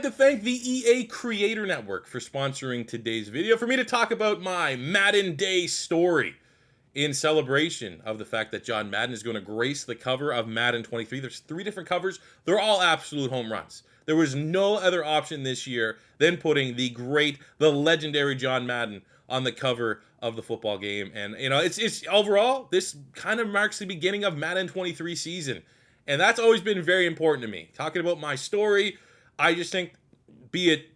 to thank the EA Creator Network for sponsoring today's video for me to talk about my Madden Day story in celebration of the fact that John Madden is going to grace the cover of Madden 23. There's 3 different covers. They're all absolute home runs. There was no other option this year than putting the legendary John Madden on the cover of the football game. And, you know, it's overall, this kind of marks the beginning of Madden 23 season. And that's always been very important to me. Talking about my story, I just think, be it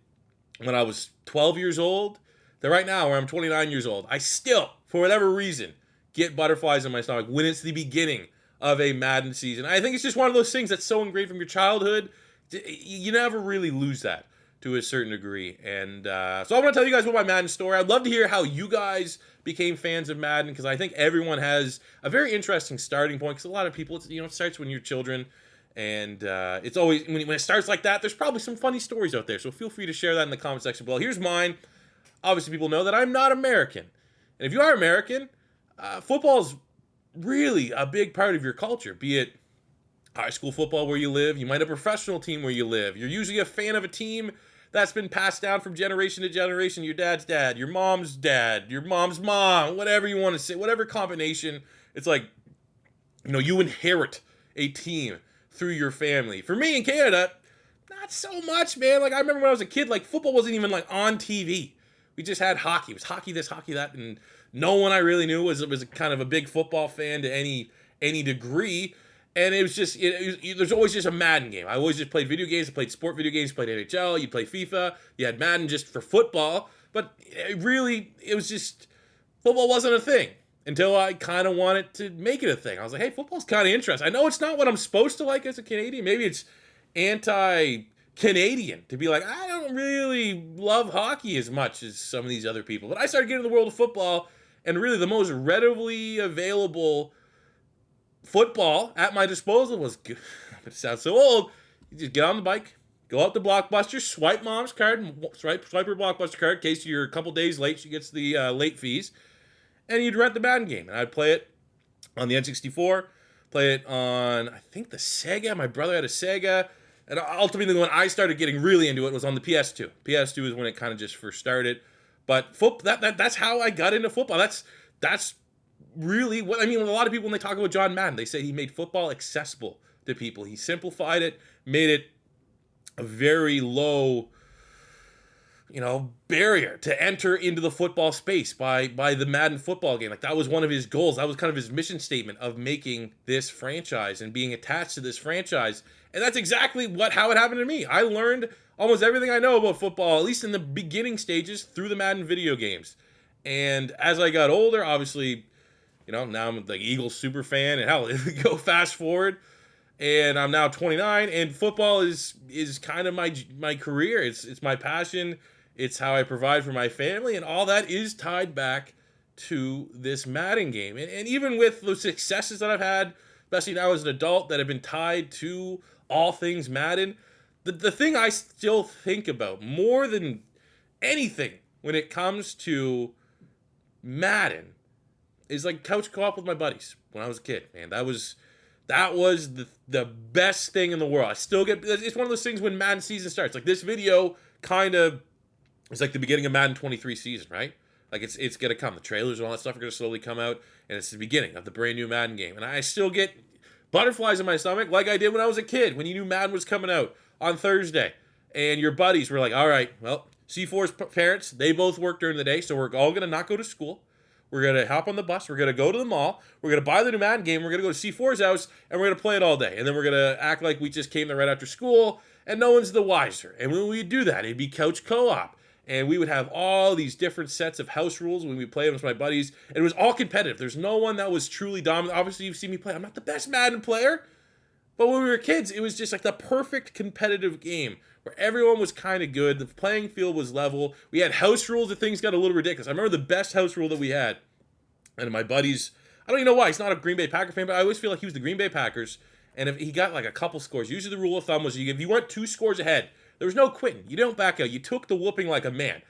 when I was 12 years old, that right now, where I'm 29 years old, I still, for whatever reason, get butterflies in my stomach when it's the beginning of a Madden season. I think it's just one of those things that's so ingrained from your childhood. You never really lose that to a certain degree. And so I want to tell you guys about my Madden story. I'd love to hear how you guys became fans of Madden, because I think everyone has a very interesting starting point, because a lot of people, it starts when you're children. And it's always, when it starts like that, there's probably some funny stories out there. So feel free to share that in the comment section below. Here's mine. Obviously, people know that I'm not American. And if you are American, football is really a big part of your culture, be it high school football where you live. You might have a professional team where you live. You're usually a fan of a team that's been passed down from generation to generation. Your dad's dad, your mom's dad, your mom's mom, whatever you want to say, whatever combination. It's like, you inherit a team through your family. For me in Canada, not so much, man. Like, I remember when I was a kid, like, football wasn't even like on TV. We just had hockey. It was hockey this, hockey that, and no one I really knew was kind of a big football fan to any degree. And it was just, there's always just a Madden game. I always just played video games. I played sport video games, played NHL, you play FIFA, you had Madden just for football. But it was just, football wasn't a thing until I kind of wanted to make it a thing. I was like, hey, football's kind of interesting. I know it's not what I'm supposed to like as a Canadian. Maybe it's anti-Canadian to be like, I don't really love hockey as much as some of these other people. But I started getting in the world of football, and really the most readily available football at my disposal was good. It sounds so old. You just get on the bike, go out to Blockbuster, swipe mom's card, and swipe her Blockbuster card in case you're a couple days late. She gets the late fees, and you'd rent the Madden game. And I'd play it on the N64, play it on, I think, the Sega. My brother had a Sega. And ultimately, when I started getting really into it was on the PS2. PS2 is when it kind of just first started. But that's how I got into football. That's really what, a lot of people, when they talk about John Madden, they say he made football accessible to people. He simplified it, made it a very low, barrier to enter into the football space by the Madden football game. Like, that was one of his goals. That was kind of his mission statement of making this franchise and being attached to this franchise. And that's exactly how it happened to me. I learned almost everything I know about football, at least in the beginning stages, through the Madden video games. And as I got older, obviously, now I'm the Eagles super fan, and hell, go fast forward, and I'm now 29, and football is kind of my career. It's my passion. It's how I provide for my family, and all that is tied back to this Madden game. And even with the successes that I've had, especially now as an adult, that have been tied to all things Madden, the thing I still think about more than anything when it comes to Madden is like couch co-op with my buddies when I was a kid. Man, that was the best thing in the world. I still it's one of those things when Madden season starts. Like, this video kind of is like the beginning of Madden 23 season, right? Like, it's gonna come. The trailers and all that stuff are gonna slowly come out, and it's the beginning of the brand new Madden game. And I still get butterflies in my stomach like I did when I was a kid, when you knew Madden was coming out on Thursday, and your buddies were like, all right, well, C4's parents, they both work during the day, so we're all gonna not go to school. We're going to hop on the bus. We're going to go to the mall. We're going to buy the new Madden game. We're going to go to C4's house, and we're going to play it all day. And then we're going to act like we just came there right after school, and no one's the wiser. And when we do that, it'd be couch co-op. And we would have all these different sets of house rules when we play them with my buddies. And it was all competitive. There's no one that was truly dominant. Obviously, you've seen me play. I'm not the best Madden player. But when we were kids, it was just like the perfect competitive game where everyone was kind of good. The playing field was level. We had house rules that things got a little ridiculous. I remember the best house rule that we had. And my buddies, I don't even know why, he's not a Green Bay Packer fan, but I always feel like he was the Green Bay Packers. And if he got like a couple scores, usually the rule of thumb was if you weren't 2 scores ahead, there was no quitting. You don't back out. You took the whooping like a man.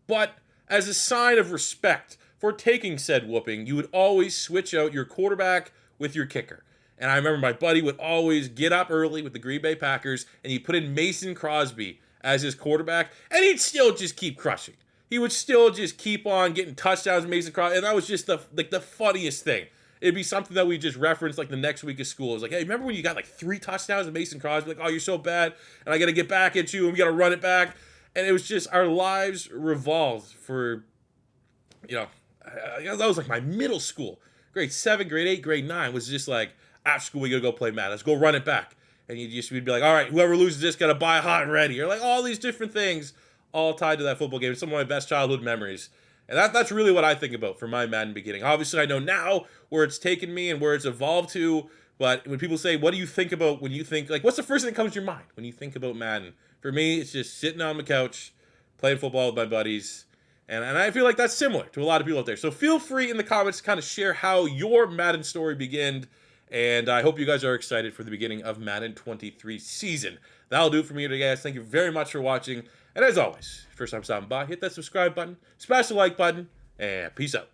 But as a sign of respect for taking said whooping, you would always switch out your quarterback with your kicker. And I remember my buddy would always get up early with the Green Bay Packers, and he put in Mason Crosby as his quarterback, and he'd still just keep crushing. He would still just keep on getting touchdowns, Mason Crosby, and that was just the funniest thing. It'd be something that we just referenced like the next week of school. It was like, hey, remember when you got like 3 touchdowns with Mason Crosby? Like, oh, you're so bad, and I got to get back at you, and we got to run it back. And it was just our lives revolved for, that was like my middle school. Grade 7, grade 8, grade 9 was just like, after school, we got to go play Madden. Let's go run it back. And we'd be like, all right, whoever loses this got to buy hot and ready. Or like all these different things all tied to that football game. It's some of my best childhood memories. And that's really what I think about for my Madden beginning. Obviously, I know now where it's taken me and where it's evolved to. But when people say, what do you think about when you think, like, what's the first thing that comes to your mind when you think about Madden? For me, it's just sitting on the couch, playing football with my buddies. And I feel like that's similar to a lot of people out there. So feel free in the comments to kind of share how your Madden story began. And I hope you guys are excited for the beginning of Madden 23 season. That'll do it for me today, guys. Thank you very much for watching. And as always, first time stopping by, hit that subscribe button, smash the like button, and peace out.